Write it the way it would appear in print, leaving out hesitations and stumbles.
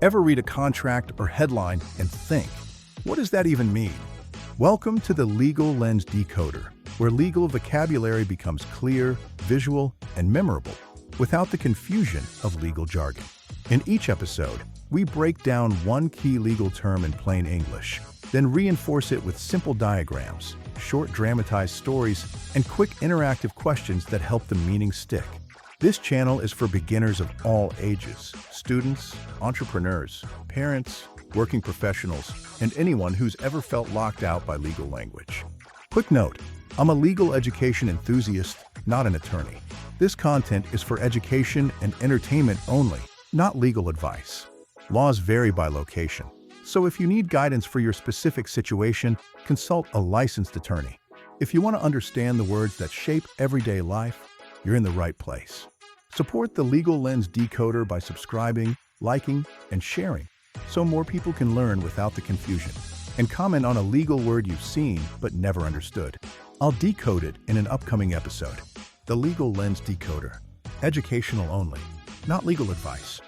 Ever read a contract or headline and think, what does that even mean? Welcome to the Legal Lens Decoder, where legal vocabulary becomes clear, visual, and memorable without the confusion of legal jargon. In each episode, we break down one key legal term in plain English, then reinforce it with simple diagrams, short dramatized stories, and quick interactive questions that help the meaning stick. This channel is for beginners of all ages, students, entrepreneurs, parents, working professionals, and anyone who's ever felt locked out by legal language. Quick note, I'm a legal education enthusiast, not an attorney. This content is for education and entertainment only, not legal advice. Laws vary by location, so if you need guidance for your specific situation, consult a licensed attorney. If you want to understand the words that shape everyday life, you're in the right place. Support the Legal Lens Decoder by subscribing, liking, and sharing, so more people can learn without the confusion. And comment on a legal word you've seen but never understood. I'll decode it in an upcoming episode. The Legal Lens Decoder. Educational only, not legal advice.